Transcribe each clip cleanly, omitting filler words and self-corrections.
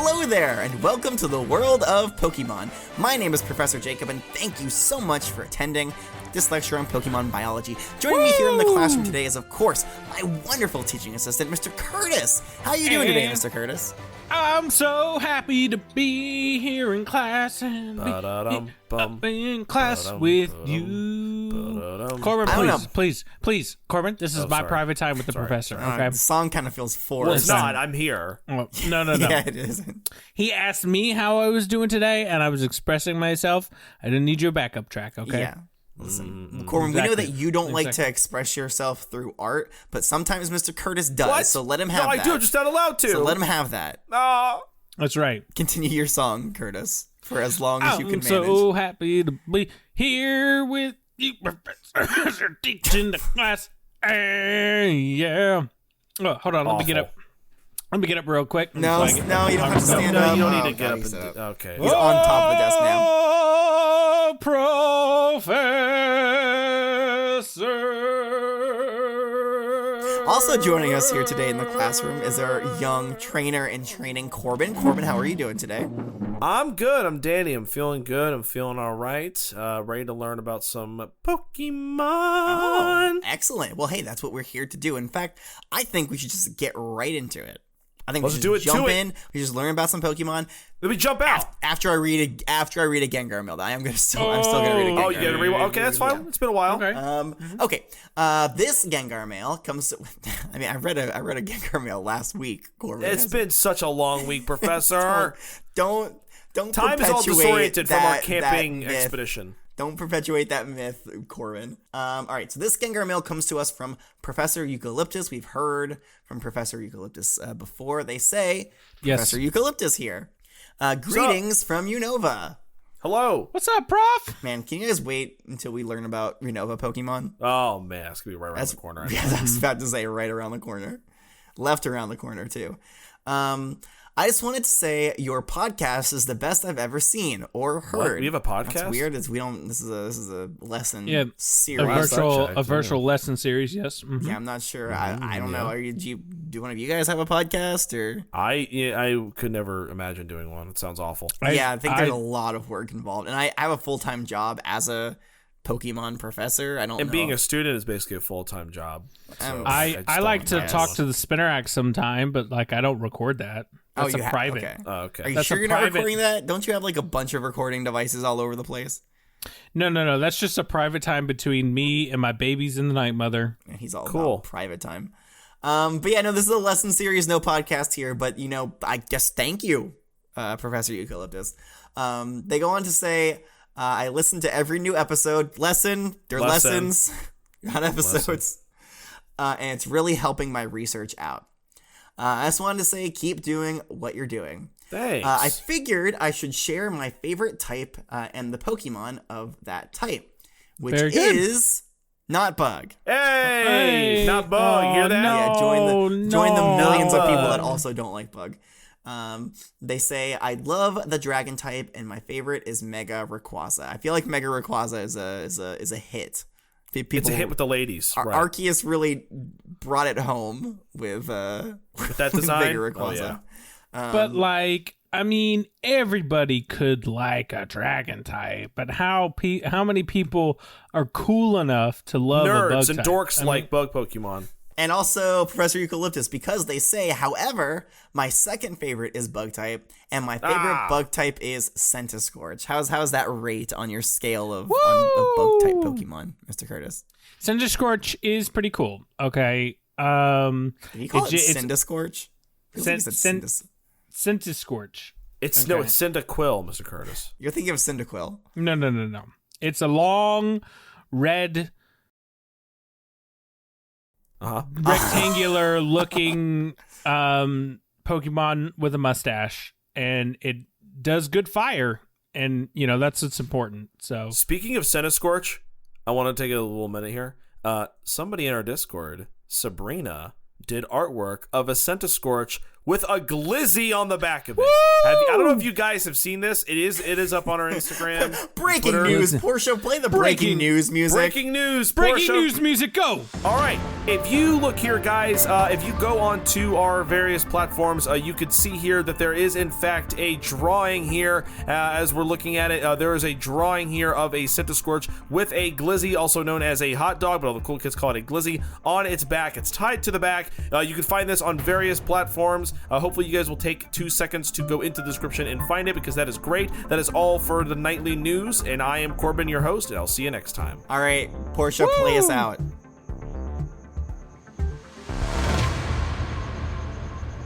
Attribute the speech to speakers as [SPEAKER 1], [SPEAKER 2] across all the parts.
[SPEAKER 1] Hello there, and welcome to the world of Pokemon. My name is Professor Jacob, and thank you so much for attending this lecture on Pokemon biology. Joining me here in the classroom today is, of course, my wonderful teaching assistant, Mr. Curtis. How are you doing today, Mr. Curtis?
[SPEAKER 2] I'm so happy to be here in class and be in class with you. Corbin, please, Corbin, this is my private time with the professor, okay?
[SPEAKER 1] The song kind of feels forced.
[SPEAKER 3] Well, it's not. I'm here.
[SPEAKER 2] Oh, no.
[SPEAKER 1] Yeah, it isn't.
[SPEAKER 2] He asked me how I was doing today, and I was expressing myself. I didn't need your backup track, okay?
[SPEAKER 1] Yeah. Listen, Corbin, we know that you don't like to express yourself through art, but sometimes Mr. Curtis does,
[SPEAKER 3] What?
[SPEAKER 1] so let him have
[SPEAKER 3] No,
[SPEAKER 1] that.
[SPEAKER 3] I do. I'm just not allowed to.
[SPEAKER 1] So let him have that.
[SPEAKER 3] Oh.
[SPEAKER 2] That's right.
[SPEAKER 1] Continue your song, Curtis, for as long as you can
[SPEAKER 2] I'm
[SPEAKER 1] manage.
[SPEAKER 2] so happy to be here with you, Professor, teaching the class. Yeah. Oh, hold on. Let me get up. Let me get up real quick.
[SPEAKER 1] No, you don't have to stand up.
[SPEAKER 3] No, you don't need to get
[SPEAKER 1] he's
[SPEAKER 3] up. Okay.
[SPEAKER 1] He's on top of the desk now.
[SPEAKER 2] Professor.
[SPEAKER 1] Also joining us here today in the classroom is our young trainer in training, Corbin. Corbin, how are you doing today?
[SPEAKER 3] I'm good. I'm Danny. I'm feeling good. I'm feeling all right. Ready to learn about some Pokemon.
[SPEAKER 1] Oh, excellent. Well, hey, that's what we're here to do. In fact, I think we should just get right into it. I think
[SPEAKER 3] Let's
[SPEAKER 1] we
[SPEAKER 3] do
[SPEAKER 1] should
[SPEAKER 3] it
[SPEAKER 1] jump
[SPEAKER 3] to it.
[SPEAKER 1] in. We just learn about some Pokemon.
[SPEAKER 3] Let me jump out.
[SPEAKER 1] After I read a Gengar Mail, I'm still gonna read a Gengar.
[SPEAKER 3] Oh, you gotta read one? Okay, that's fine.
[SPEAKER 1] Yeah.
[SPEAKER 3] It's been a while.
[SPEAKER 2] Okay.
[SPEAKER 1] This Gengar Mail comes. I mean, I read a Gengar Mail last week, Corbin.
[SPEAKER 3] It's been such a long week, Professor.
[SPEAKER 1] Don't
[SPEAKER 3] Time is all
[SPEAKER 1] perpetuate
[SPEAKER 3] disoriented from our
[SPEAKER 1] that
[SPEAKER 3] camping
[SPEAKER 1] myth.
[SPEAKER 3] expedition.
[SPEAKER 1] Don't perpetuate that myth, Corbin. All right, so this Gengar Mail comes to us from Professor Eucalyptus. We've heard from Professor Eucalyptus before. They say,
[SPEAKER 2] Yes.
[SPEAKER 1] Professor Eucalyptus here. Greetings from Unova.
[SPEAKER 3] Hello.
[SPEAKER 2] What's up, Prof?
[SPEAKER 1] Man, can you guys wait until we learn about Unova Pokemon?
[SPEAKER 3] Oh, man. That's going to be right around the corner.
[SPEAKER 1] Yeah, I was about to say right around the corner. Left around the corner, too. I just wanted to say your podcast is the best I've ever seen or heard.
[SPEAKER 3] What? We have a podcast?
[SPEAKER 1] That's weird. This is a lesson series.
[SPEAKER 2] A virtual lesson series. Yes. Mm-hmm.
[SPEAKER 1] Yeah, I'm not sure. I don't know. Do one of you guys have a podcast or?
[SPEAKER 3] I could never imagine doing one. It sounds awful.
[SPEAKER 1] I think there's a lot of work involved, and I have a full-time job as a Pokemon professor. I don't know.
[SPEAKER 3] And being a student is basically a full-time job. So
[SPEAKER 2] I like to talk to the Spinnerack sometime, but like I don't record that. That's private.
[SPEAKER 1] Okay.
[SPEAKER 3] Oh, okay.
[SPEAKER 1] Are you
[SPEAKER 2] That's
[SPEAKER 1] sure
[SPEAKER 2] a
[SPEAKER 1] you're not
[SPEAKER 2] private-
[SPEAKER 1] recording that? Don't you have like a bunch of recording devices all over the place?
[SPEAKER 2] No. That's just a private time between me and my babies and the night mother.
[SPEAKER 1] Yeah, he's all
[SPEAKER 3] Cool.
[SPEAKER 1] about private time. But yeah, no, this is a lesson series, no podcast here. But I guess thank you, Professor Eucalyptus. They go on to say, I listen to every new episode. They're lessons, not episodes. And it's really helping my research out. I just wanted to say, keep doing what you're doing.
[SPEAKER 3] Thanks.
[SPEAKER 1] I figured I should share my favorite type and the Pokemon of that type, which
[SPEAKER 2] Very good.
[SPEAKER 1] is not Bug.
[SPEAKER 3] Hey, not Bug. You hear that?
[SPEAKER 2] no.
[SPEAKER 1] Yeah, join the millions of people
[SPEAKER 3] Bug.
[SPEAKER 1] that also don't like Bug. They say, I love the dragon type, and my favorite is Mega Rayquaza. I feel like Mega Rayquaza is a hit. People,
[SPEAKER 3] It's a hit with the ladies. Right.
[SPEAKER 1] Arceus really brought it home with
[SPEAKER 3] that design?
[SPEAKER 1] Mega Rayquaza.
[SPEAKER 3] Oh, yeah.
[SPEAKER 2] But like, I mean, everybody could like a dragon type, but how many people are cool enough to love a bug
[SPEAKER 3] Nerds and
[SPEAKER 2] type?
[SPEAKER 3] dorks like bug Pokemon.
[SPEAKER 1] And also Professor Eucalyptus, because they say, however, my second favorite is Bug type, and my favorite Bug type is Centiskorch. How's that rate on your scale of Bug type Pokemon, Mr. Curtis?
[SPEAKER 2] Centiskorch is pretty cool. Okay.
[SPEAKER 1] Did you call it Cindiscorch?
[SPEAKER 2] Centiskorch.
[SPEAKER 3] It's Cyndaquil, Mr. Curtis.
[SPEAKER 1] You're thinking of Cyndaquil.
[SPEAKER 2] No. It's a long red rectangular looking Pokemon with a mustache, and it does good fire, and that's what's important. So
[SPEAKER 3] Speaking of Centiskorch, I want to take a little minute here. Somebody in our Discord, Sabrina, did artwork of a Centiskorch with a glizzy on the back of it. I don't know if you guys have seen this. It is up on our Instagram.
[SPEAKER 1] Breaking
[SPEAKER 3] Twitter.
[SPEAKER 1] news. Portia, play the breaking news music.
[SPEAKER 3] Breaking news.
[SPEAKER 2] Breaking
[SPEAKER 3] Portia.
[SPEAKER 2] news music, go!
[SPEAKER 3] All right. If you look here, guys, if you go on to our various platforms, you could see here that there is, in fact, a drawing here. As we're looking at it, there is a drawing here of a Scorch with a glizzy, also known as a hot dog, but all the cool kids call it a glizzy, on its back. It's tied to the back. You can find this on various platforms. Hopefully you guys will take 2 seconds to go into the description and find it, because that is great. That is all for the nightly news, and I am Corbin, your host, and I'll see you next time.
[SPEAKER 1] All right, Portia, play us out.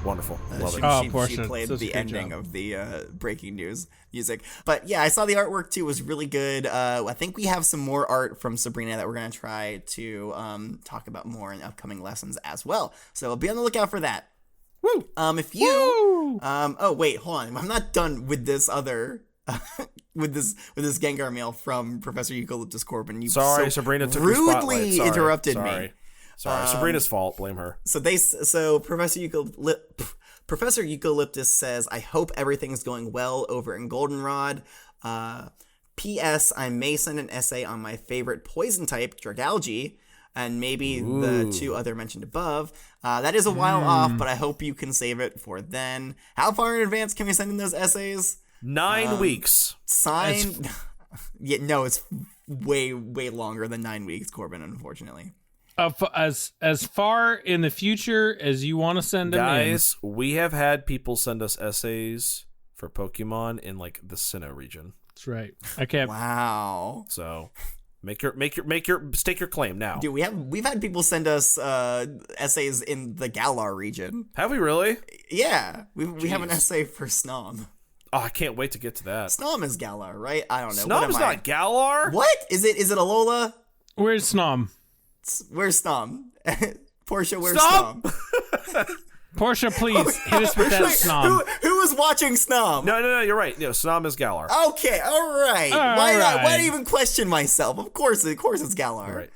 [SPEAKER 3] Wonderful. Love it.
[SPEAKER 1] She
[SPEAKER 2] Portia,
[SPEAKER 1] played
[SPEAKER 2] such a
[SPEAKER 1] the
[SPEAKER 2] good
[SPEAKER 1] ending
[SPEAKER 2] job.
[SPEAKER 1] of the breaking news music. But yeah, I saw the artwork too. It was really good. I think we have some more art from Sabrina that we're going to try to talk about more in upcoming lessons as well. So be on the lookout for that.
[SPEAKER 3] Woo!
[SPEAKER 1] If you... oh, wait, hold on. I'm not done with this other... with this Gengar mail from Professor Eucalyptus Corbin. You
[SPEAKER 3] Sorry,
[SPEAKER 1] so
[SPEAKER 3] Sabrina took your spotlight.
[SPEAKER 1] rudely
[SPEAKER 3] Sorry.
[SPEAKER 1] interrupted me.
[SPEAKER 3] Sorry, Sabrina's fault. Blame her.
[SPEAKER 1] So Professor Eucalyptus says, I hope everything's going well over in Goldenrod. P.S. I may send an essay on my favorite poison type, Dragalge, and maybe the 2 other mentioned above. That is a while off, but I hope you can save it for then. How far in advance can we send in those essays?
[SPEAKER 3] 9 weeks.
[SPEAKER 1] Signed. Yeah, no, it's way longer than 9 weeks, Corbin, unfortunately.
[SPEAKER 2] As far in the future as you want to send them
[SPEAKER 3] Guys, we have had people send us essays for Pokemon in like the Sinnoh region.
[SPEAKER 2] That's right. Okay.
[SPEAKER 1] Wow.
[SPEAKER 3] So stake your claim now.
[SPEAKER 1] Dude, we've had people send us essays in the Galar region.
[SPEAKER 3] Have we really?
[SPEAKER 1] Yeah, we have an essay for Snom.
[SPEAKER 3] Oh, I can't wait to get to that.
[SPEAKER 1] Snom is Galar, right? I don't know.
[SPEAKER 3] Snom's not Galar.
[SPEAKER 1] What is it? Is it Alola?
[SPEAKER 2] Where's Snom?
[SPEAKER 1] Where's Snom? Portia, where's
[SPEAKER 3] Snom?
[SPEAKER 1] Snom?
[SPEAKER 2] Portia, please hit us with that Snom.
[SPEAKER 1] Who was watching Snom?
[SPEAKER 3] No, you're right. Snom is Galar.
[SPEAKER 1] Okay, all right. Why even question myself? Of course it's Galar.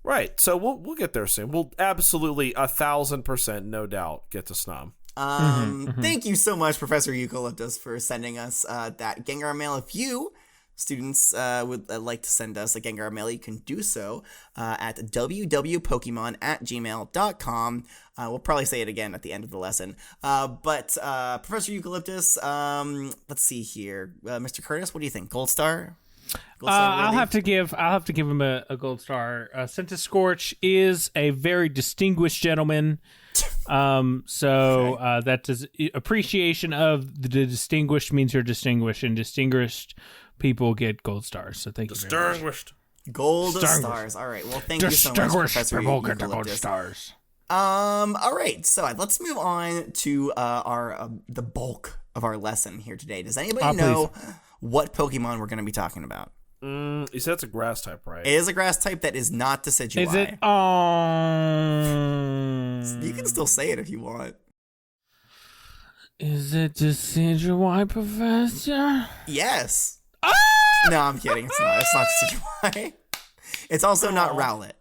[SPEAKER 3] Right. So we'll get there soon. We'll absolutely 1,000% no doubt get to Snom.
[SPEAKER 1] Thank you so much, Professor Eucalyptus, for sending us that Gengar mail. If you students would like to send us a Gengar mail, you can do so at www.pokemon@gmail.com. We'll probably say it again at the end of the lesson. But Professor Eucalyptus, let's see here. Mr. Curtis, what do you think? Gold star?
[SPEAKER 2] I'll have to give him a gold star. Scorch is a very distinguished gentleman. That does appreciation of the distinguished means you're distinguished, and distinguished people get gold stars. So thank you very much.
[SPEAKER 1] Gold stars. All right. Well, thank you so much, Professor
[SPEAKER 2] Eucalyptus. Gold
[SPEAKER 1] Eucalyptus.
[SPEAKER 2] stars.
[SPEAKER 1] All right. So let's move on to our the bulk of our lesson here today. Does anybody know what Pokemon we're going to be talking about?
[SPEAKER 3] You said it's a grass type, right?
[SPEAKER 1] It is a grass type that is not Decidueye.
[SPEAKER 2] Is it?
[SPEAKER 1] You can still say it if you want.
[SPEAKER 2] Is it Decidueye, Professor?
[SPEAKER 1] Yes. No, I'm kidding. It's not. It's not Decidueye. It's also not Rowlet.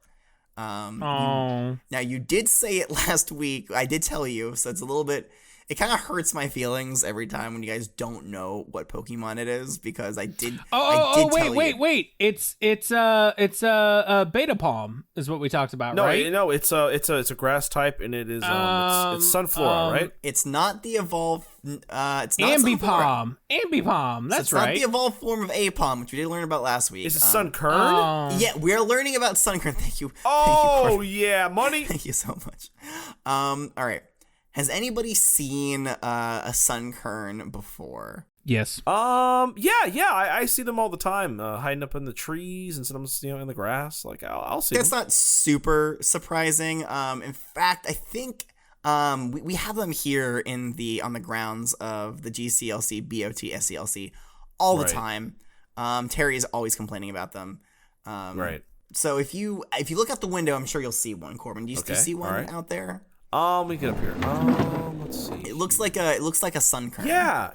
[SPEAKER 1] Now, you did say it last week. I did tell you, so it's a little bit... It kind of hurts my feelings every time when you guys don't know what Pokemon it is, because I did.
[SPEAKER 2] Wait! It's a Beta Palm is what we talked about, right?
[SPEAKER 3] No, it's a grass type, and it is it's Sunflora, right?
[SPEAKER 1] It's not the evolved. It's not Sunflora.
[SPEAKER 2] Ambipom. That's
[SPEAKER 1] it's
[SPEAKER 2] right.
[SPEAKER 1] Not the evolved form of Apom, which we did learn about last week.
[SPEAKER 3] Is it Sunkern?
[SPEAKER 1] Yeah, we are learning about Sunkern. Thank you.
[SPEAKER 3] Oh, yeah, money.
[SPEAKER 1] Thank you so much. All right. Has anybody seen a Sunkern before?
[SPEAKER 2] Yes.
[SPEAKER 3] Yeah. I see them all the time, hiding up in the trees and sometimes in the grass. Like I'll see.
[SPEAKER 1] That's
[SPEAKER 3] them.
[SPEAKER 1] not super surprising. In fact, I think we have them here on the grounds of the GCLC, BOT, SCLC all the time. Terry is always complaining about them.
[SPEAKER 3] Right.
[SPEAKER 1] So if you look out the window, I'm sure you'll see one. Corbin, do you see one out there?
[SPEAKER 3] Let me get up here. Let's see.
[SPEAKER 1] It looks like a Sunkern.
[SPEAKER 3] Yeah.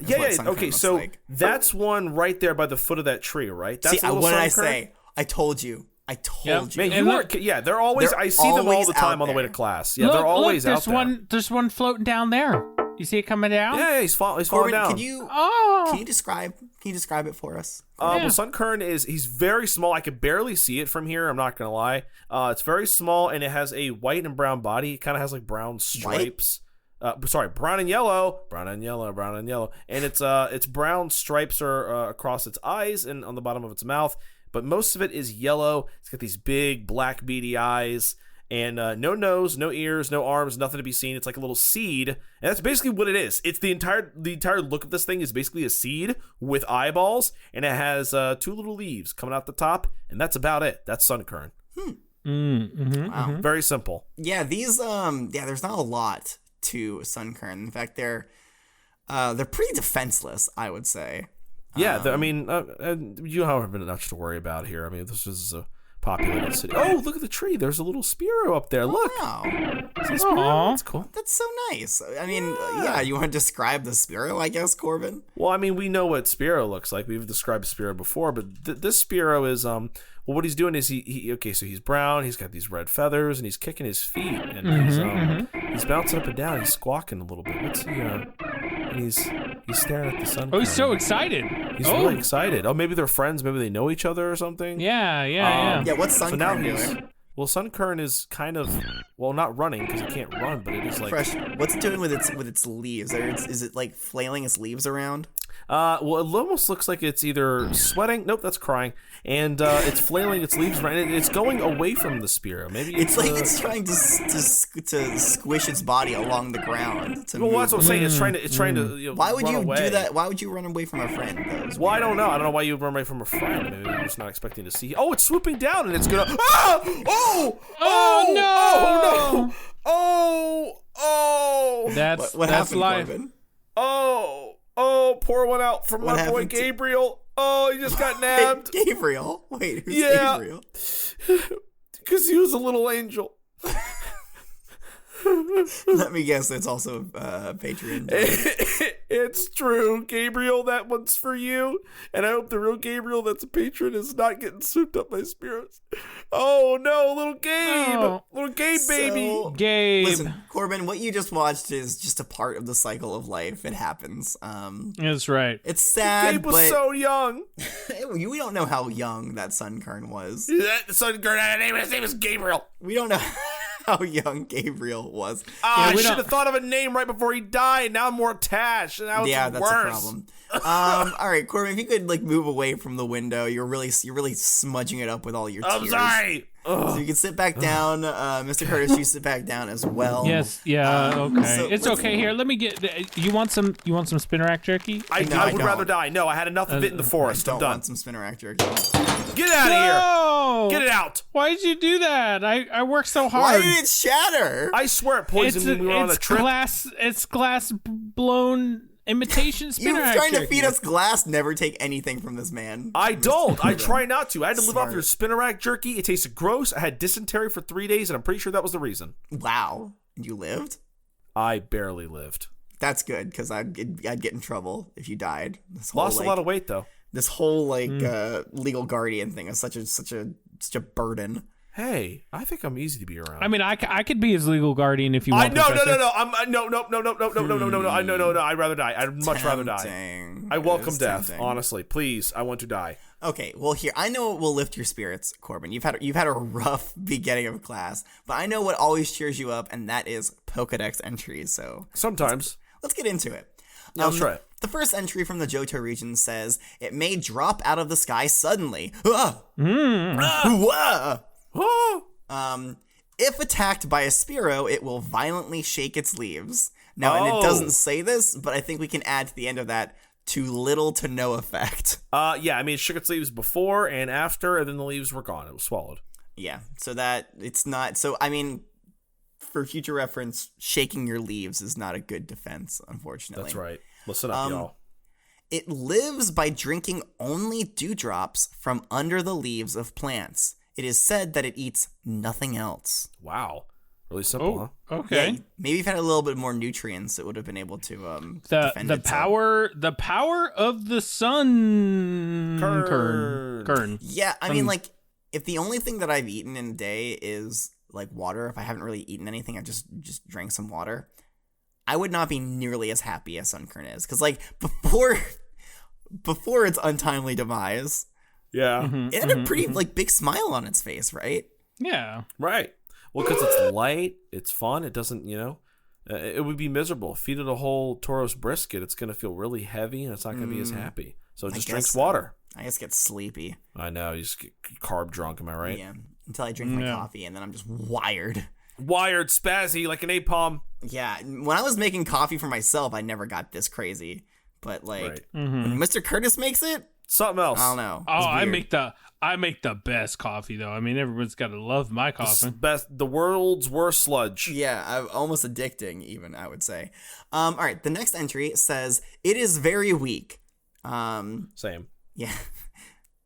[SPEAKER 3] Okay, so
[SPEAKER 1] like.
[SPEAKER 3] That's one right there by the foot of that tree, right? That's
[SPEAKER 1] what did I say? I told you. You.
[SPEAKER 3] Man, you weren't. Yeah, they're always. I see them all the time on the way to class. Yeah, they're always out there.
[SPEAKER 2] There's one floating down there You see it coming down?
[SPEAKER 3] Yeah, he's falling
[SPEAKER 1] Corbin,
[SPEAKER 3] down.
[SPEAKER 1] can you describe it for us?
[SPEAKER 3] Well, Sunkern he's very small. I could barely see it from here. I'm not gonna lie. It's very small, and it has a white and brown body. It kind of has like brown stripes. Brown and yellow, and its brown stripes are across its eyes and on the bottom of its mouth. But most of it is yellow. It's got these big black beady eyes. And no nose, no ears, no arms, nothing to be seen. It's like a little seed, and that's basically what it is. It's the entire look of this thing is basically a seed with eyeballs, and it has 2 little leaves coming out the top, and that's about it. That's Sunkern.
[SPEAKER 1] Wow.
[SPEAKER 3] Very simple.
[SPEAKER 1] Yeah, these there's not a lot to Sunkern. In fact, they're pretty defenseless, I would say.
[SPEAKER 3] Yeah, I mean, you don't have much to worry about here. I mean, this is a populated city. Oh, look at the tree. There's a little Spearow up there. Look.
[SPEAKER 1] Wow.
[SPEAKER 3] Spearow? That's cool.
[SPEAKER 1] That's so nice. I mean, yeah, you want to describe the Spearow, I guess, Corbin?
[SPEAKER 3] Well, I mean, we know what Spearow looks like. We've described Spearow before, but this Spearow is well, what he's doing is so he's brown, he's got these red feathers, and he's kicking his feet, and he's bouncing up and down, he's squawking a little bit. What's he and he's staring at the sun.
[SPEAKER 2] Oh, he's so excited.
[SPEAKER 3] He's really excited. Oh, maybe they're friends, maybe they know each other or something.
[SPEAKER 2] Yeah.
[SPEAKER 1] Yeah, what's Sunkern doing?
[SPEAKER 3] Well, Sunkern is kind of, well, not running because it can't run, but it is like...
[SPEAKER 1] Fresh. What's it doing with its leaves? Is it like flailing its leaves around?
[SPEAKER 3] Well, it almost looks like it's either sweating. Nope, that's crying. And it's flailing its leaves around. It's going away from the Spearow. Maybe
[SPEAKER 1] it's like it's trying to squish its body along the ground.
[SPEAKER 3] Well, that's what I'm saying. It's trying to.
[SPEAKER 1] Why would
[SPEAKER 3] run
[SPEAKER 1] you
[SPEAKER 3] away.
[SPEAKER 1] do that? Why would you run away from a friend?
[SPEAKER 3] Well, I don't know. I don't know why you would run away from a friend. Maybe you're just not expecting to see. Oh, it's swooping down and it's gonna. Ah!
[SPEAKER 2] Oh no!
[SPEAKER 3] Oh!
[SPEAKER 2] That's
[SPEAKER 1] what
[SPEAKER 2] that's
[SPEAKER 1] happened,
[SPEAKER 2] life.
[SPEAKER 1] Corbin?
[SPEAKER 3] Oh! Pour one out for my boy Gabriel. Oh, he just got nabbed.
[SPEAKER 1] Wait, Gabriel? Wait, who's Gabriel?
[SPEAKER 3] Because he was a little angel.
[SPEAKER 1] Let me guess, it's also Patreon.
[SPEAKER 3] It's true, Gabriel. That one's for you. And I hope the real Gabriel that's a patron is not getting swooped up by spirits. Oh no, little Gabe, little Gabe baby.
[SPEAKER 2] Gabe.
[SPEAKER 1] Listen, Corbin, what you just watched is just a part of the cycle of life. It happens.
[SPEAKER 2] That's right.
[SPEAKER 1] It's sad.
[SPEAKER 3] Gabe was so young.
[SPEAKER 1] We don't know how young that Sunkern was.
[SPEAKER 3] That Sunkern had a name. His name is Gabriel.
[SPEAKER 1] We don't know how young Gabriel was.
[SPEAKER 3] I should have thought of a name right before he died. Now I'm more attached. Now it's
[SPEAKER 1] that's
[SPEAKER 3] worse.
[SPEAKER 1] a problem. All right, Corbin, if you could move away from the window, you're really smudging it up with all your tears.
[SPEAKER 3] I'm sorry.
[SPEAKER 1] So you can sit back down, Mr. Curtis. You sit back down as well.
[SPEAKER 2] Yes. Yeah. Okay. It's okay. Here, let me get. You want some Spinnerack jerky?
[SPEAKER 3] I would rather die. No, I had enough of it in the forest.
[SPEAKER 1] I
[SPEAKER 3] I'm
[SPEAKER 1] don't
[SPEAKER 3] done.
[SPEAKER 1] want some Spinnerack jerky.
[SPEAKER 3] Get out of here. Get it out.
[SPEAKER 2] Why did you do that? I worked so hard.
[SPEAKER 1] Why did it shatter?
[SPEAKER 3] I swear it poisoned me when we were on a trip.
[SPEAKER 2] It's glass blown imitation Spinnerack
[SPEAKER 1] You're trying
[SPEAKER 2] jerky.
[SPEAKER 1] to feed us glass. Never take anything from this man.
[SPEAKER 3] I don't. I try not to. I had to live off your
[SPEAKER 1] Smart.
[SPEAKER 3] Spinnerack jerky. It tasted gross. I had dysentery for 3 days, and I'm pretty sure that was the reason.
[SPEAKER 1] Wow. And you lived?
[SPEAKER 3] I barely lived.
[SPEAKER 1] That's good, because I'd get in trouble if you died.
[SPEAKER 3] Lost a lot of weight, though.
[SPEAKER 1] This whole legal guardian thing is such a burden.
[SPEAKER 3] Hey, I think I'm easy to be around.
[SPEAKER 2] I mean, I could be his legal guardian if you want.
[SPEAKER 3] No.
[SPEAKER 2] Professor.
[SPEAKER 3] No. I'd rather die. I'd much rather die.
[SPEAKER 1] Tempting.
[SPEAKER 3] I welcome death.
[SPEAKER 1] Tempting.
[SPEAKER 3] Honestly, please. I want to die.
[SPEAKER 1] Okay, well here I know what will lift your spirits, Corbin. You've had a rough beginning of class, but I know what always cheers you up, and that is Pokedex entries. So
[SPEAKER 3] Sometimes.
[SPEAKER 1] let's get into it.
[SPEAKER 3] Let's try it.
[SPEAKER 1] The first entry from the Johto region says it may drop out of the sky suddenly. If attacked by a Spearow, it will violently shake its leaves. Now, and it doesn't say this, but I think we can add to the end of that, to little to no effect.
[SPEAKER 3] Yeah, I mean, it shook its leaves before and after, and then the leaves were gone. It was swallowed.
[SPEAKER 1] Yeah, so that it's not. So, I mean, for future reference, shaking your leaves is not a good defense, unfortunately.
[SPEAKER 3] That's right. Listen up, y'all.
[SPEAKER 1] It lives by drinking only dewdrops from under the leaves of plants. It is said that it eats nothing else.
[SPEAKER 3] Wow. Really simple, huh?
[SPEAKER 2] Okay.
[SPEAKER 1] Yeah, maybe if it had a little bit more nutrients, it would have been able to defend
[SPEAKER 2] the
[SPEAKER 1] itself.
[SPEAKER 2] power of the sun. Kern.
[SPEAKER 1] Yeah, I mean, like, if the only thing that I've eaten in a day is like water, if I haven't really eaten anything, I just drank some water, I would not be nearly as happy as Sunkern is. Because, like, before its untimely demise,
[SPEAKER 3] Yeah.
[SPEAKER 1] it had a pretty, like, big smile on its face, right?
[SPEAKER 2] Yeah.
[SPEAKER 3] Right. Well, because it's light, it's fun, it doesn't, it would be miserable. Feed it a whole Tauros brisket, it's going to feel really heavy, and it's not going to be as happy. So it just drinks water.
[SPEAKER 1] I just get sleepy.
[SPEAKER 3] I know, you just get carb drunk, am I right?
[SPEAKER 1] Yeah, until I drink my coffee, and then I'm just wired.
[SPEAKER 3] Wired, spazzy, like an napalm.
[SPEAKER 1] Yeah, when I was making coffee for myself, I never got this crazy. But, like, when Mr. Curtis makes it,
[SPEAKER 3] something else.
[SPEAKER 1] I don't know.
[SPEAKER 2] Oh, I make the best coffee, though. I mean, everyone's got to love my coffee.
[SPEAKER 3] The world's worst sludge.
[SPEAKER 1] Yeah, almost addicting, even, I would say. All right, the next entry says, it is very weak.
[SPEAKER 3] Same.
[SPEAKER 1] Yeah.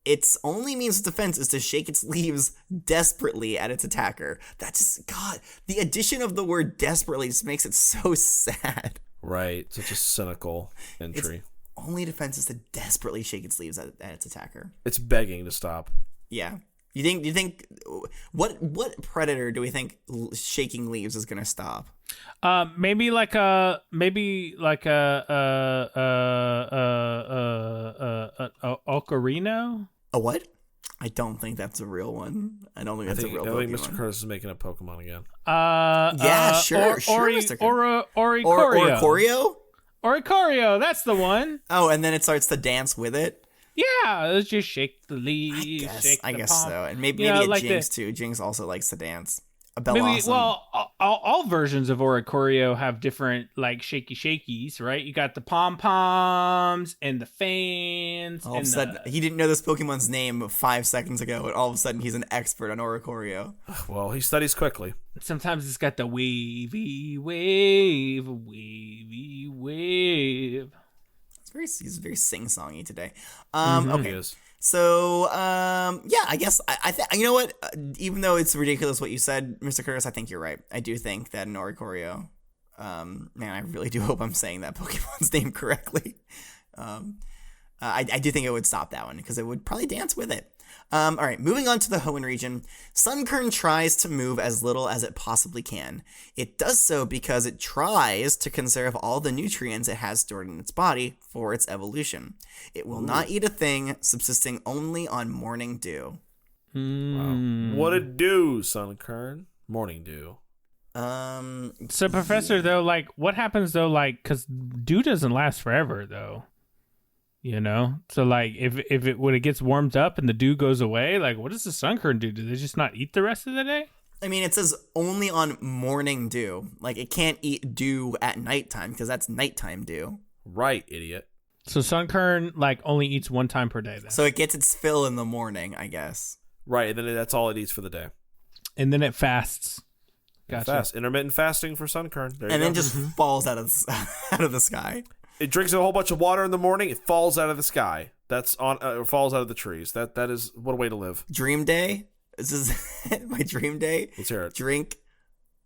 [SPEAKER 1] Its only means of defense is to shake its leaves desperately at its attacker. That just, God, the addition of the word desperately just makes it so sad.
[SPEAKER 3] Right, such a cynical entry.
[SPEAKER 1] Its only defense is to desperately shake its leaves at its attacker.
[SPEAKER 3] It's begging to stop.
[SPEAKER 1] Yeah. You think what predator do we think shaking leaves is gonna stop?
[SPEAKER 2] Maybe like a ocarino.
[SPEAKER 1] A what? I don't think that's a real one. I don't think that's a real Pokemon.
[SPEAKER 3] I think Mr. Curtis is making a Pokemon again.
[SPEAKER 1] Sure, Mr. Curtis.
[SPEAKER 2] Oricorio.
[SPEAKER 1] Oricorio?
[SPEAKER 2] Oricorio, that's the one.
[SPEAKER 1] Oh, and then it starts to dance with it?
[SPEAKER 2] Yeah, let's just shake the leaves.
[SPEAKER 1] I guess so. And maybe
[SPEAKER 2] like
[SPEAKER 1] Jinx, too. Jinx also likes to dance.
[SPEAKER 2] Maybe, well, all versions of Oricorio have different, like, shakies, right? You got the pom-poms and the fans.
[SPEAKER 1] All of a sudden, he didn't know this Pokemon's name 5 seconds ago, and all of a sudden he's an expert on Oricorio.
[SPEAKER 3] Well, he studies quickly.
[SPEAKER 2] Sometimes it's got the wavy wave.
[SPEAKER 1] He's very sing-songy today. Okay.
[SPEAKER 3] He is.
[SPEAKER 1] So, yeah, I guess you know what? Even though it's ridiculous what you said, Mr. Curtis, I think you're right. I do think that an Oricorio, man, I really do hope I'm saying that Pokemon's name correctly. I do think it would stop that one because it would probably dance with it. All right, moving on to the Hoenn region. Sunkern tries to move as little as it possibly can. It does so because it tries to conserve all the nutrients it has stored in its body for its evolution. It will not eat a thing, subsisting only on morning dew.
[SPEAKER 3] Wow. What it do, Sunkern? Morning dew.
[SPEAKER 2] So, Professor, though, like, what happens, though, like, because dew doesn't last forever, though. You know, so like if when it gets warmed up and the dew goes away, like what does the Sunkern do? Do they just not eat the rest of the day?
[SPEAKER 1] I mean, it says only on morning dew. Like it can't eat dew at nighttime because that's nighttime dew.
[SPEAKER 3] Right, idiot.
[SPEAKER 2] So Sunkern like only eats one time per day then.
[SPEAKER 1] So it gets its fill in the morning, I guess.
[SPEAKER 3] Right, and then that's all it eats for the day.
[SPEAKER 2] And then it fasts. Gotcha.
[SPEAKER 3] Intermittent fasting for Sunkern.
[SPEAKER 1] And then just falls out of the sky.
[SPEAKER 3] It drinks a whole bunch of water in the morning. It falls out of the sky. That's on. Falls out of the trees. That is what a way to live.
[SPEAKER 1] Dream day. This is my dream day.
[SPEAKER 3] Let's hear it.
[SPEAKER 1] Drink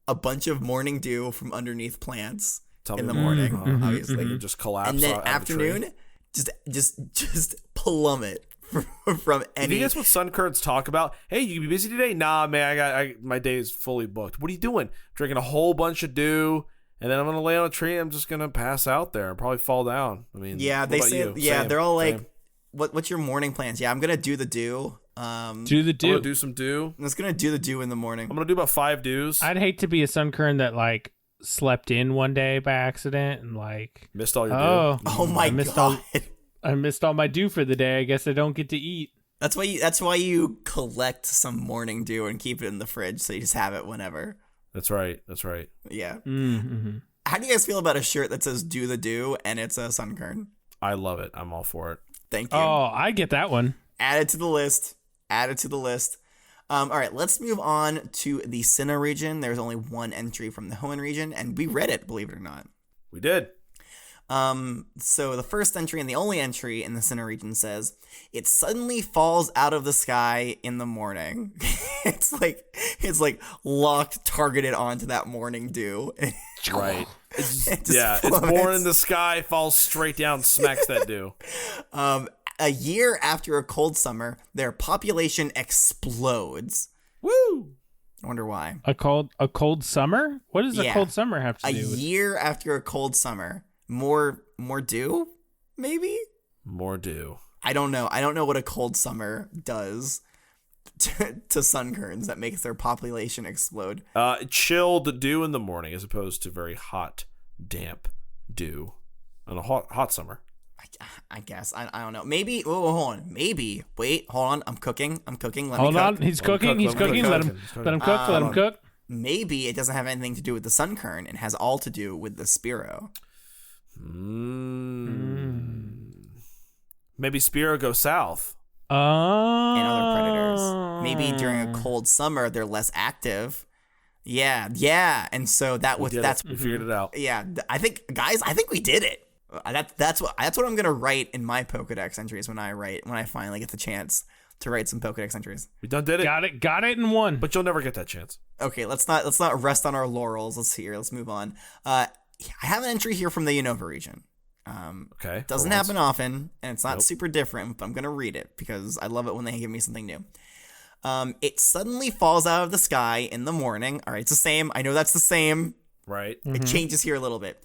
[SPEAKER 1] a bunch of morning dew from underneath plants in the morning. Obviously,
[SPEAKER 3] You just collapse.
[SPEAKER 1] And then afternoon, just plummet from any.
[SPEAKER 3] You think that's what Sunkern's talk about? Hey, you be busy today? Nah, man. My day is fully booked. What are you doing? Drinking a whole bunch of dew. And then I'm gonna lay on a tree. I'm just gonna pass out there and probably fall down. I mean,
[SPEAKER 1] yeah, they say, yeah, they're all like, "What's your morning plans?" Yeah, I'm gonna do the dew.
[SPEAKER 2] Do the dew.
[SPEAKER 3] I'm gonna do some dew.
[SPEAKER 1] I'm just gonna do the dew in the morning.
[SPEAKER 3] I'm gonna do about 5 dews.
[SPEAKER 2] I'd hate to be a Sunkern that like slept in one day by accident and like
[SPEAKER 3] missed all your
[SPEAKER 2] dew.
[SPEAKER 1] Oh my god!
[SPEAKER 2] I missed all my dew for the day. I guess I don't get to eat.
[SPEAKER 1] That's why you collect some morning dew and keep it in the fridge so you just have it whenever.
[SPEAKER 3] That's right.
[SPEAKER 1] Yeah.
[SPEAKER 2] Mm-hmm.
[SPEAKER 1] How do you guys feel about a shirt that says "Do the Dew" and it's a Sunkern?
[SPEAKER 3] I love it. I'm all for it.
[SPEAKER 1] Thank you.
[SPEAKER 2] Oh, I get that one.
[SPEAKER 1] Add it to the list. All right, let's move on to the Sinnoh region. There's only one entry from the Hoenn region, and we read it, believe it or not.
[SPEAKER 3] We did.
[SPEAKER 1] So the first entry and the only entry in the Sinnoh region says, it suddenly falls out of the sky in the morning. It's like locked, targeted onto that morning dew.
[SPEAKER 3] Right. It's born in the sky, falls straight down, smacks that dew.
[SPEAKER 1] A year after a cold summer, their population explodes.
[SPEAKER 3] Woo!
[SPEAKER 1] I wonder why.
[SPEAKER 2] A cold summer? What does a cold summer have to do with?
[SPEAKER 1] A year after a cold summer. More dew? Maybe?
[SPEAKER 3] More dew.
[SPEAKER 1] I don't know. I don't know what a cold summer does to sunkerns that makes their population explode.
[SPEAKER 3] Chilled dew in the morning as opposed to very hot, damp dew on a hot summer.
[SPEAKER 1] I guess. I don't know. Maybe. Oh, hold on. Maybe. Wait. Hold on. I'm cooking. Let me cook.
[SPEAKER 2] Hold on. He's cooking. Let him cook. Let him cook.
[SPEAKER 1] Maybe it doesn't have anything to do with the sunkern. It has all to do with the Spearow.
[SPEAKER 3] Maybe Spearow goes south.
[SPEAKER 1] And other predators. Maybe during a cold summer they're less active. Yeah. And so
[SPEAKER 3] we figured it out.
[SPEAKER 1] Yeah. I think we did it. That's what I'm gonna write in my Pokedex entries when I finally get the chance to write some Pokedex entries.
[SPEAKER 3] We done did it.
[SPEAKER 2] Got it in one.
[SPEAKER 3] But you'll never get that chance.
[SPEAKER 1] Okay, let's not rest on our laurels. Let's move on. I have an entry here from the Unova region.
[SPEAKER 3] Okay.
[SPEAKER 1] Doesn't happen often, and it's not super different, but I'm gonna read it because I love it when they give me something new. It suddenly falls out of the sky in the morning. All right, it's the same. I know that's the same.
[SPEAKER 3] Right.
[SPEAKER 1] It changes here a little bit.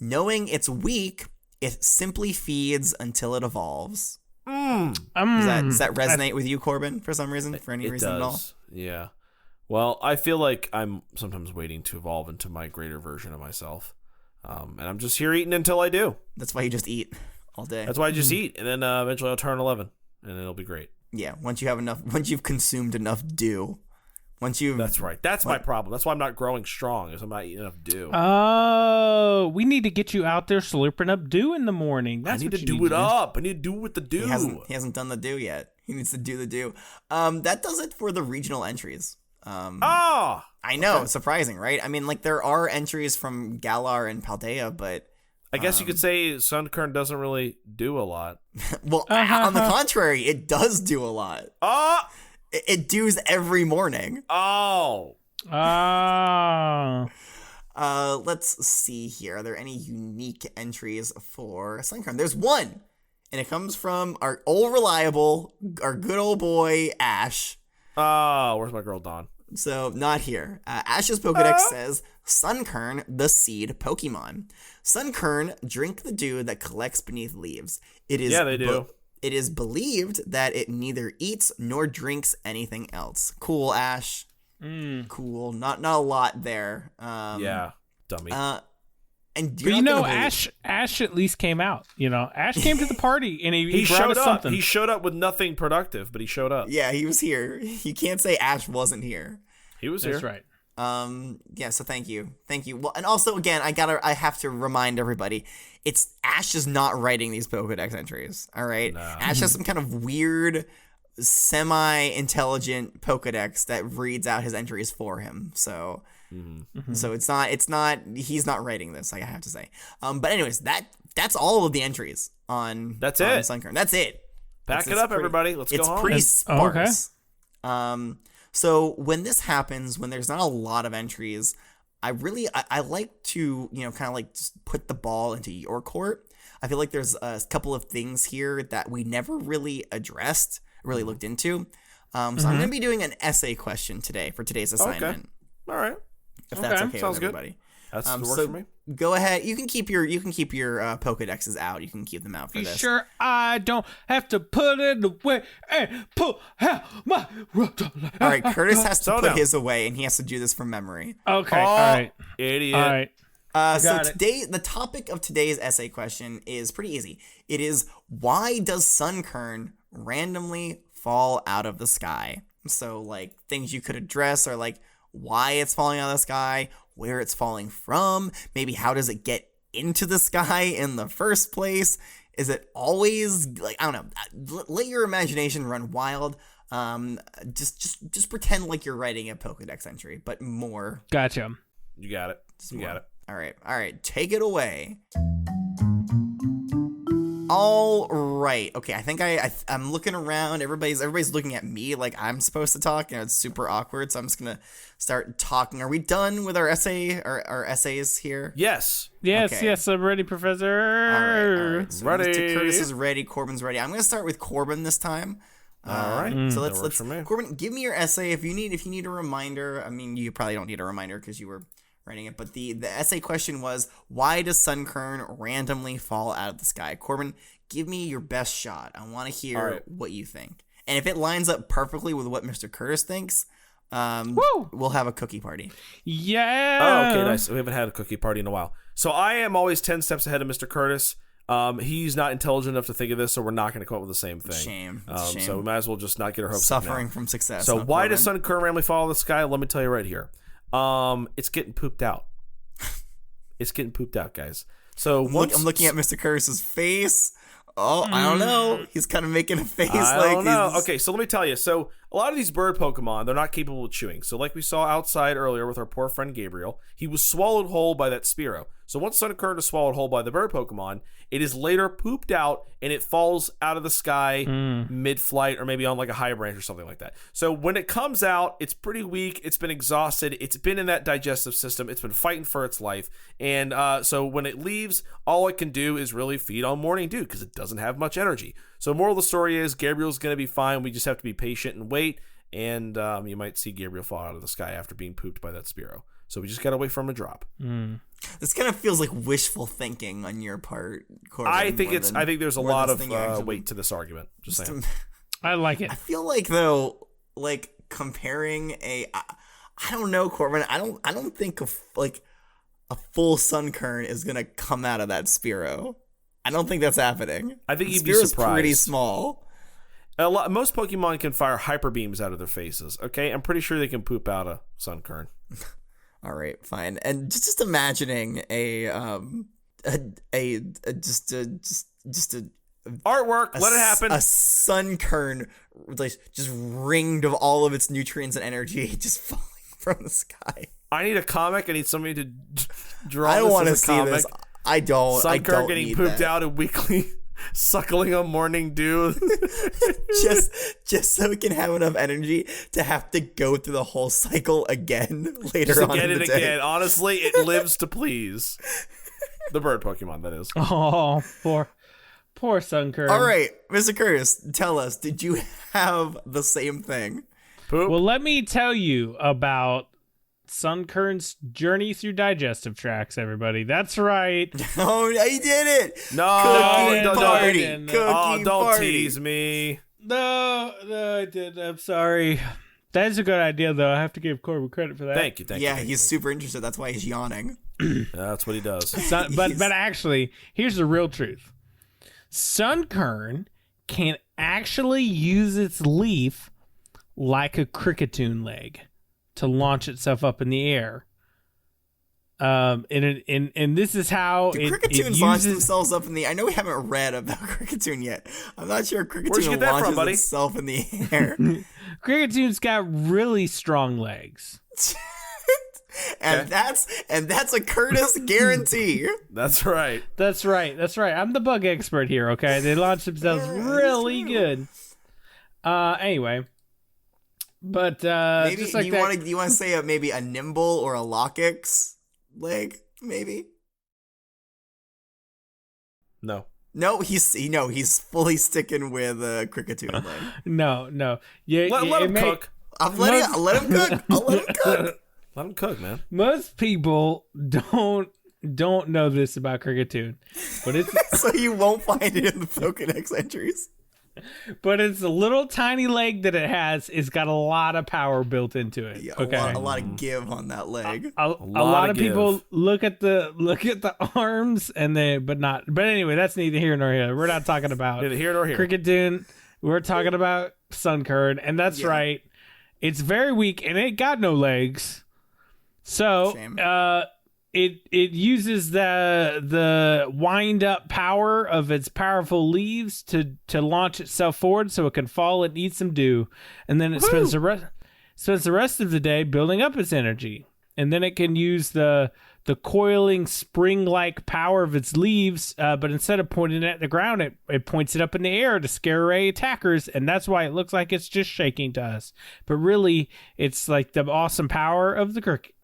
[SPEAKER 1] Knowing it's weak, it simply feeds until it evolves. Does that resonate with you, Corbin, for some reason? For any reason at all?
[SPEAKER 3] Yeah. Well, I feel like I'm sometimes waiting to evolve into my greater version of myself. And I'm just here eating until I do.
[SPEAKER 1] That's why you just eat all day.
[SPEAKER 3] That's why I just eat, and then eventually I'll turn 11, and it'll be great.
[SPEAKER 1] Yeah, once you've consumed enough dew.
[SPEAKER 3] That's right. That's my problem. That's why I'm not growing strong, is I'm not eating enough dew.
[SPEAKER 2] Oh, we need to get you out there slurping up dew in the morning.
[SPEAKER 3] I need to do it up. I need to do it with the dew.
[SPEAKER 1] He hasn't done the dew yet. He needs to do the dew. That does it for the regional entries. I know, okay. Surprising, right? I mean, like, there are entries from Galar and Paldea, but
[SPEAKER 3] I guess you could say Sunkern doesn't really do a lot.
[SPEAKER 1] Well, on the contrary, it does do a lot. It dews every morning. Let's see here. Are there any unique entries for Sunkern? There's one, and it comes from our good old boy, Ash.
[SPEAKER 3] Where's my girl, Dawn?
[SPEAKER 1] So, not here. Ash's Pokedex says, Sunkern, the Seed Pokémon. Sunkern drink the dew that collects beneath leaves.
[SPEAKER 3] Yeah, they do.
[SPEAKER 1] It is believed that it neither eats nor drinks anything else. Cool, Ash. Cool. Not a lot there.
[SPEAKER 3] Yeah, dummy.
[SPEAKER 2] Ash at least came out. Ash came to the party and he brought
[SPEAKER 3] showed
[SPEAKER 2] us
[SPEAKER 3] up.
[SPEAKER 2] something.
[SPEAKER 3] He showed up with nothing productive, but he showed up.
[SPEAKER 1] Yeah, he was here. You can't say Ash wasn't here.
[SPEAKER 3] He was here.
[SPEAKER 2] That's right.
[SPEAKER 1] Yeah, so thank you. Well, and also again, I have to remind everybody, Ash is not writing these Pokedex entries. All right, no. Ash has some kind of weird, semi-intelligent Pokedex that reads out his entries for him. So, so it's not. He's not writing this. I have to say. But anyways, that's all of the entries on.
[SPEAKER 3] That's it.
[SPEAKER 1] Sunkern. That's it.
[SPEAKER 3] Pack it up, everybody. Let's go home.
[SPEAKER 1] It's pretty sparse. Okay. So when this happens, when there's not a lot of entries, I like to, kind of like just put the ball into your court. I feel like there's a couple of things here that we never really looked into. So I'm going to be doing an essay question today for today's assignment.
[SPEAKER 3] Okay. All right.
[SPEAKER 1] If that's okay
[SPEAKER 3] Sounds
[SPEAKER 1] with everybody.
[SPEAKER 3] Good. That's works
[SPEAKER 1] so
[SPEAKER 3] for me.
[SPEAKER 1] Go ahead. You can keep your Pokedexes out. You can keep them out for this.
[SPEAKER 2] Sure, I don't have to put it away and pull out my.
[SPEAKER 1] All right, Curtis has to put his away, and he has to do this from memory.
[SPEAKER 2] Okay. All right.
[SPEAKER 3] Idiot.
[SPEAKER 2] All right.
[SPEAKER 1] So today, the topic of today's essay question is pretty easy. It is, why does Sunkern randomly fall out of the sky? So, like, things you could address are like why it's falling out of the sky, where it's falling from, maybe how does it get into the sky in the first place? Is it always, like, I don't know, let your imagination run wild. Just pretend like you're writing a Pokedex entry, but more.
[SPEAKER 2] Gotcha.
[SPEAKER 3] You got it. You got it.
[SPEAKER 1] All right, take it away. All right. Okay, I think I'm looking around. Everybody's looking at me like I'm supposed to talk, and it's super awkward. So I'm just gonna start talking. Are we done with our essays here?
[SPEAKER 3] Yes.
[SPEAKER 2] Okay. Yes. I'm ready, Professor.
[SPEAKER 1] All right. So
[SPEAKER 3] ready.
[SPEAKER 1] Mr. Curtis is ready. Corbin's ready. I'm gonna start with Corbin this time.
[SPEAKER 3] All right.
[SPEAKER 1] So
[SPEAKER 3] That
[SPEAKER 1] let's
[SPEAKER 3] works for me.
[SPEAKER 1] Corbin, give me your essay if you need a reminder. I mean, you probably don't need a reminder because you were writing it. But the essay question was, why does Sunkern randomly fall out of the sky? Corbin, give me your best shot. I want to hear what you think. And if it lines up perfectly with what Mr. Curtis thinks, we'll have a cookie party.
[SPEAKER 2] Yeah.
[SPEAKER 3] Oh, okay, nice. We haven't had a cookie party in a while. So I am always 10 steps ahead of Mr. Curtis. He's not intelligent enough to think of this, so we're not going to come up with the same thing.
[SPEAKER 1] Shame.
[SPEAKER 3] So we might as well just not get our hopes
[SPEAKER 1] Suffering
[SPEAKER 3] up now.
[SPEAKER 1] from success.
[SPEAKER 3] So why does Sunkern randomly fall out of the sky? Let me tell you right here. It's getting pooped out. It's getting pooped out, guys. So
[SPEAKER 1] I'm looking at Mr. Curtis's face. Oh, I don't know. He's kind of making a face
[SPEAKER 3] I don't know. Okay, so let me tell you. So a lot of these bird Pokemon, they're not capable of chewing. So like we saw outside earlier with our poor friend Gabriel, he was swallowed whole by that Spearow. So once Sunkern is swallowed whole by the bird Pokemon, it is later pooped out and it falls out of the sky mid-flight or maybe on like a high branch or something like that. So when it comes out, it's pretty weak. It's been exhausted. It's been in that digestive system. It's been fighting for its life. And so when it leaves, all it can do is really feed on morning dew because it doesn't have much energy. So moral of the story is Gabriel's going to be fine. We just have to be patient and wait. And you might see Gabriel fall out of the sky after being pooped by that Spearow. So we just got to wait for him to drop.
[SPEAKER 1] This kind of feels like wishful thinking on your part, Corbin.
[SPEAKER 3] I think there's a lot of weight to this argument. Just saying.
[SPEAKER 2] I like it.
[SPEAKER 1] I feel like though, like comparing I don't know, Corbin. I don't think a full Sunkern is gonna come out of that Spearow. I don't think that's happening.
[SPEAKER 3] I think you'd be
[SPEAKER 1] Spearow's
[SPEAKER 3] surprised.
[SPEAKER 1] Pretty small.
[SPEAKER 3] Most Pokemon can fire hyper beams out of their faces. Okay, I'm pretty sure they can poop out a Sunkern.
[SPEAKER 1] All right, fine. And just imagining just a
[SPEAKER 3] Artwork, let it happen.
[SPEAKER 1] A Sunkern, like just ringed of all of its nutrients and energy, just falling from the sky.
[SPEAKER 3] I need a comic. I need somebody to draw.
[SPEAKER 1] I don't
[SPEAKER 3] want to
[SPEAKER 1] see this. I don't.
[SPEAKER 3] Sunkern getting pooped out and weekly suckling on morning dew.
[SPEAKER 1] just so we can have enough energy to have to go through the whole cycle again later
[SPEAKER 3] just
[SPEAKER 1] on
[SPEAKER 3] get
[SPEAKER 1] in the
[SPEAKER 3] it
[SPEAKER 1] day.
[SPEAKER 3] again. Honestly, it lives to please. The bird Pokemon, that is.
[SPEAKER 2] Oh, poor Sunkern.
[SPEAKER 1] All right, Mr. Curtis, tell us, did you have the same thing?
[SPEAKER 3] Poop.
[SPEAKER 2] Well, let me tell you about Sunkern's journey through digestive tracts, everybody. That's right.
[SPEAKER 1] Oh, he did it!
[SPEAKER 3] No,
[SPEAKER 1] Cookie party.
[SPEAKER 3] don't
[SPEAKER 1] Party.
[SPEAKER 3] tease me.
[SPEAKER 2] No, I didn't. I'm sorry. That's a good idea, though. I have to give Corbin credit for that.
[SPEAKER 3] Thank you.
[SPEAKER 1] Yeah, he's super interested. That's why he's yawning.
[SPEAKER 3] That's what he does.
[SPEAKER 2] But actually, here's the real truth. Sunkern can actually use its leaf like a cricketune leg to launch itself up in the air. And this is how
[SPEAKER 1] Cricketune launch themselves up in the air. I know we haven't read about Cricketune yet. I'm not sure
[SPEAKER 3] Where'd you
[SPEAKER 1] Cricketune
[SPEAKER 3] get that
[SPEAKER 1] launches
[SPEAKER 3] from, buddy?
[SPEAKER 1] itself in the air.
[SPEAKER 2] Cricketune got really strong legs.
[SPEAKER 1] And that's a Curtis guarantee.
[SPEAKER 3] That's right.
[SPEAKER 2] That's right. I'm the bug expert here, okay? They launch themselves really good. Anyway. But
[SPEAKER 1] Maybe
[SPEAKER 2] just like
[SPEAKER 1] you want to say maybe a Nimble or a Lockix leg, maybe?
[SPEAKER 3] No.
[SPEAKER 1] No, he's fully sticking with a Cricketune leg.
[SPEAKER 2] No. Yeah,
[SPEAKER 3] Let him cook.
[SPEAKER 1] Let him cook. I'll let him cook.
[SPEAKER 3] Let him cook, man.
[SPEAKER 2] Most people don't know this about Cricketune, but it's
[SPEAKER 1] So you won't find it in the Pokedex entries.
[SPEAKER 2] But it's a little tiny leg that it has. It's got a lot of power built into it.
[SPEAKER 1] Yeah,
[SPEAKER 2] okay,
[SPEAKER 1] a lot of give on that leg.
[SPEAKER 2] a lot of people look at the arms and but anyway, that's neither here nor here. We're not talking about
[SPEAKER 3] Neither here nor here.
[SPEAKER 2] Cricketune. We're talking about Sunkern, and that's right. It's very weak and it got no legs. So
[SPEAKER 1] Shame.
[SPEAKER 2] It uses the wind up power of its powerful leaves to launch itself forward so it can fall and eat some dew, and then it spends the rest of the day building up its energy, and then it can use the coiling spring-like power of its leaves, but instead of pointing it at the ground, it points it up in the air to scare away attackers, and that's why it looks like it's just shaking to us. But really, it's like the awesome power of the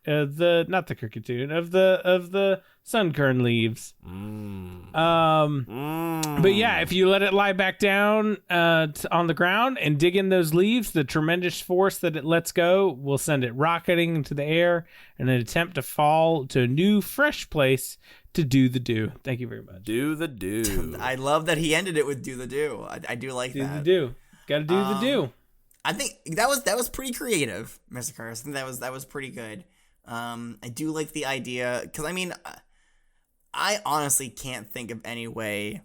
[SPEAKER 2] not the Cricketune, of the Sunkern leaves. But yeah, if you let it lie back down on the ground and dig in those leaves, the tremendous force that it lets go will send it rocketing into the air in an attempt to fall to a new, fresh place to do the do. Thank you very much.
[SPEAKER 3] Do the do.
[SPEAKER 1] I love that he ended it with do the do. I do like
[SPEAKER 2] Do
[SPEAKER 1] that.
[SPEAKER 2] the do. Gotta do the do.
[SPEAKER 1] I think that was pretty creative, Mr. Curtis. I think that was pretty good. I do like the idea because I honestly can't think of any way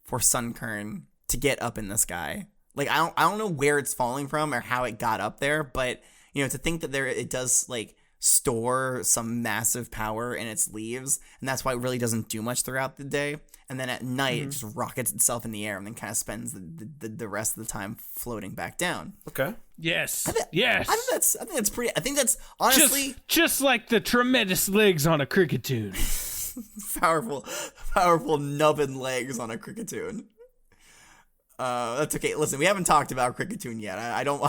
[SPEAKER 1] for Sunkern to get up in the sky. Like I don't know where it's falling from or how it got up there, but to think that it does like store some massive power in its leaves, and that's why it really doesn't do much throughout the day. And then at night, it just rockets itself in the air and then kind of spends the rest of the time floating back down.
[SPEAKER 3] Okay.
[SPEAKER 2] Yes.
[SPEAKER 1] I think that's pretty. I think that's honestly
[SPEAKER 2] just like the tremendous legs on a Cricketune.
[SPEAKER 1] powerful nubbin legs on a Cricketune. That's okay. Listen, we haven't talked about Cricketune yet. I don't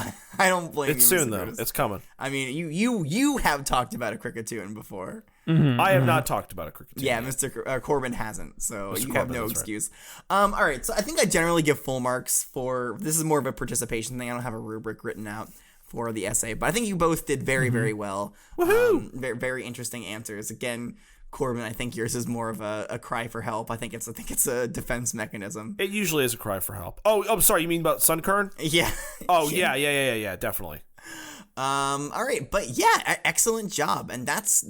[SPEAKER 1] blame you.
[SPEAKER 3] It's soon
[SPEAKER 1] Mr.
[SPEAKER 3] though.
[SPEAKER 1] Curtis.
[SPEAKER 3] It's coming.
[SPEAKER 1] I mean, you have talked about a Cricketune before.
[SPEAKER 3] I have not talked about a Cricketune.
[SPEAKER 1] Yeah,
[SPEAKER 3] yet.
[SPEAKER 1] Mr. Corbin hasn't, so
[SPEAKER 3] Mr.
[SPEAKER 1] you
[SPEAKER 3] Corbin,
[SPEAKER 1] have no
[SPEAKER 3] that's
[SPEAKER 1] excuse. All right, so I think I generally give full marks for this is more of a participation thing. I don't have a rubric written out for the essay, but I think you both did very, very well.
[SPEAKER 3] Woohoo!
[SPEAKER 1] Very, very interesting answers. Again, Corbin, I think yours is more of a cry for help. I think it's a defense mechanism.
[SPEAKER 3] It usually is a cry for help. Oh, I'm sorry. You mean about Sunkern?
[SPEAKER 1] Yeah.
[SPEAKER 3] Oh, yeah, definitely.
[SPEAKER 1] All right, but yeah, excellent job, and that's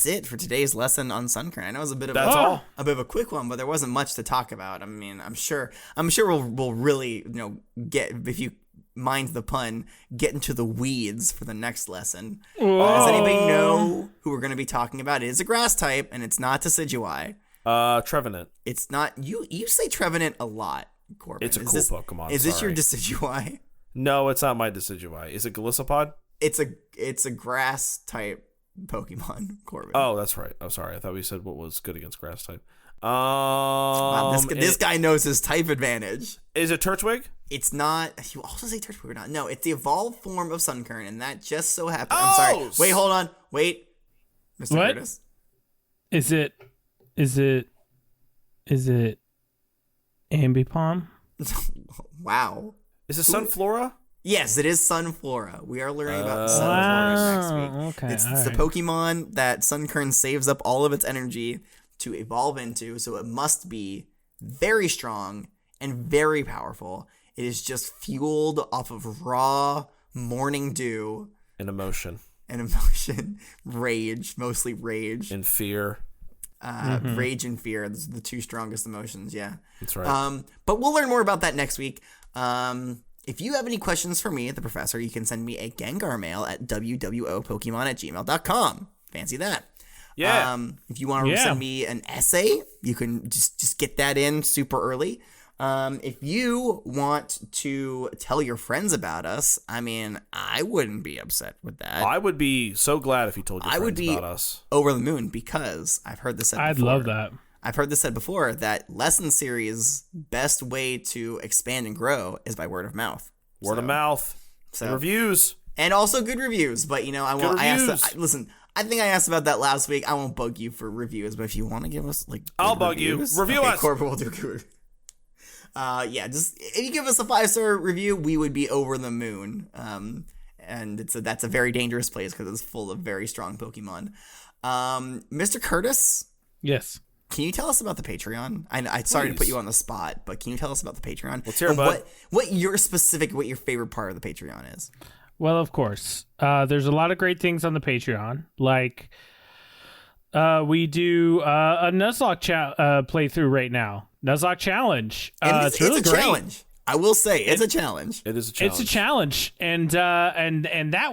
[SPEAKER 1] it for today's lesson on Sunkern. I know it was a bit of a quick one, but there wasn't much to talk about. I mean, I'm sure we'll really get, if you mind the pun, get into the weeds for the next lesson. Does anybody know who we're going to be talking about? It is a grass type, and it's not Decidueye.
[SPEAKER 3] Trevenant.
[SPEAKER 1] It's not. You say Trevenant a lot, Corbin.
[SPEAKER 3] It's a cool Pokemon.
[SPEAKER 1] Is this your Decidueye?
[SPEAKER 3] No, it's not my Decidueye. Is it Galissapod?
[SPEAKER 1] It's a grass type Pokemon, Corbin.
[SPEAKER 3] Oh, that's right. I'm sorry. I thought we said what was good against grass type.
[SPEAKER 1] Wow, this guy knows his type advantage.
[SPEAKER 3] Is it Turtwig?
[SPEAKER 1] It's not. You also say Turtwig or not? No, it's the evolved form of Sunkern, and that just so happens.
[SPEAKER 3] Oh!
[SPEAKER 1] I'm sorry. Wait, hold on. Wait, Mr.
[SPEAKER 2] What?
[SPEAKER 1] Curtis.
[SPEAKER 2] Is it Ambipom?
[SPEAKER 1] Wow.
[SPEAKER 3] Is it Sunflora?
[SPEAKER 1] Yes, it is Sunflora. We are learning about Sunflora next week.
[SPEAKER 2] Okay,
[SPEAKER 1] It's the Pokemon that Sunkern saves up all of its energy to evolve into, so it must be very strong and very powerful. It is just fueled off of raw morning dew.
[SPEAKER 3] And emotion.
[SPEAKER 1] Rage, mostly rage.
[SPEAKER 3] And fear.
[SPEAKER 1] Rage and fear, those are the two strongest emotions, yeah.
[SPEAKER 3] That's right.
[SPEAKER 1] But we'll learn more about that next week. If you have any questions for me, the professor, you can send me a Gengar mail at wwopokemon@gmail.com. Fancy that.
[SPEAKER 3] Yeah.
[SPEAKER 1] If you want to send me an essay, you can just get that in super early. If you want to tell your friends about us, I mean, I wouldn't be upset with that.
[SPEAKER 3] I would be so glad if you told your friends about us.
[SPEAKER 1] Over the moon, because I've heard this said before.
[SPEAKER 2] I'd love that.
[SPEAKER 1] I've heard this said before that lesson series best way to expand and grow is by word of mouth.
[SPEAKER 3] Word of mouth. And reviews.
[SPEAKER 1] And also good reviews. But listen, I think I asked about that last week. I won't bug you for reviews, but if you want to give us
[SPEAKER 3] I'll bug you. Review us.
[SPEAKER 1] Corbin will do good. Just if you give us a 5-star review, we would be over the moon. And that's a very dangerous place because it's full of very strong Pokemon. Mr. Curtis?
[SPEAKER 2] Yes.
[SPEAKER 1] Can you tell us about the Patreon? I'm sorry to put you on the spot, but can you tell us about the Patreon?
[SPEAKER 3] Let's hear about
[SPEAKER 1] what your favorite part of the Patreon is?
[SPEAKER 2] Well, of course. There's a lot of great things on the Patreon. Like, we do a Nuzlocke playthrough right now. Nuzlocke Challenge. It's really great.
[SPEAKER 1] Challenge. I will say, it's a challenge.
[SPEAKER 3] It is a challenge.
[SPEAKER 2] It's a challenge. And that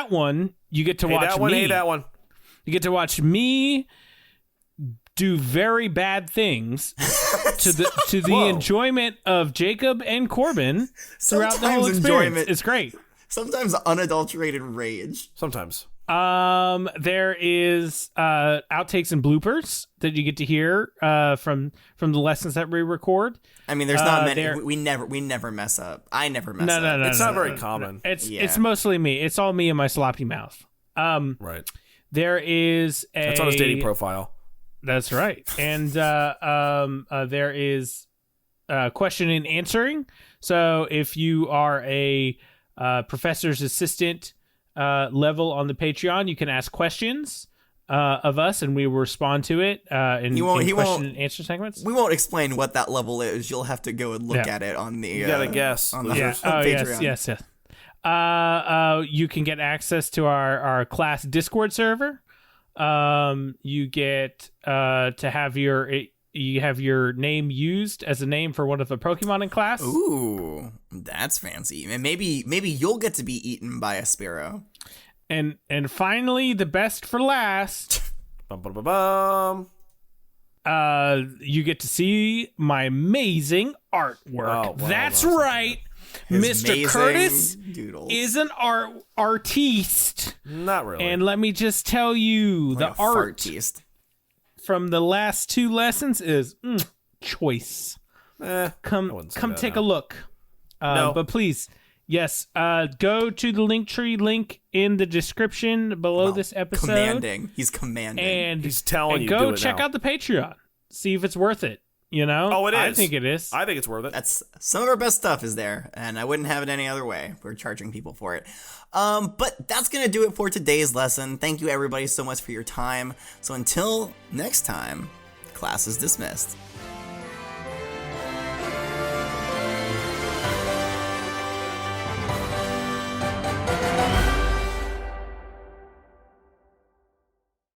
[SPEAKER 2] one, you get to watch me.
[SPEAKER 3] That one.
[SPEAKER 2] You get to watch me do very bad things to the enjoyment of Jacob and Corbin throughout the whole experience. It's great.
[SPEAKER 1] Sometimes unadulterated rage.
[SPEAKER 3] Sometimes.
[SPEAKER 2] There is outtakes and bloopers that you get to hear from the lessons that we record.
[SPEAKER 1] I mean, there's not many. We never mess up. I never mess up.
[SPEAKER 3] No, it's not very common.
[SPEAKER 2] It's mostly me. It's all me and my sloppy mouth.
[SPEAKER 3] Right.
[SPEAKER 2] there is a...
[SPEAKER 3] That's on his dating profile.
[SPEAKER 2] That's right. And there is question and answering. So if you are a professor's assistant level on the Patreon, you can ask questions of us, and we will respond to it in question and answer segments.
[SPEAKER 1] We won't explain what that level is. You'll have to go and look at it on the.
[SPEAKER 3] You gotta guess.
[SPEAKER 1] On the
[SPEAKER 2] Patreon. Yes. You can get access to our class Discord server. You get to have your name used as a name for one of the Pokemon in class.
[SPEAKER 1] Ooh, that's fancy. And maybe you'll get to be eaten by a Spearow.
[SPEAKER 2] And finally, the best for last. You get to see my amazing artwork.
[SPEAKER 3] Oh, wow,
[SPEAKER 2] that's right. Mr. Curtis
[SPEAKER 1] doodles.
[SPEAKER 2] is an artiste.
[SPEAKER 3] Not really.
[SPEAKER 2] And let me just tell you, the art
[SPEAKER 1] fartiste.
[SPEAKER 2] From the last 2 lessons is choice. Come take a look.
[SPEAKER 3] No.
[SPEAKER 2] But please, yes, go to the Linktree link in the description below this episode.
[SPEAKER 1] Commanding. He's commanding.
[SPEAKER 2] And
[SPEAKER 3] he's telling you
[SPEAKER 2] go
[SPEAKER 3] do it
[SPEAKER 2] check
[SPEAKER 3] now.
[SPEAKER 2] out the Patreon. See if it's worth it. You know?
[SPEAKER 3] Oh, it is.
[SPEAKER 2] I think it is.
[SPEAKER 3] I think it's worth it.
[SPEAKER 1] That's some of our best stuff is there, and I wouldn't have it any other way. We're charging people for it. But that's gonna do it for today's lesson. Thank you everybody so much for your time. So until next time, class is dismissed.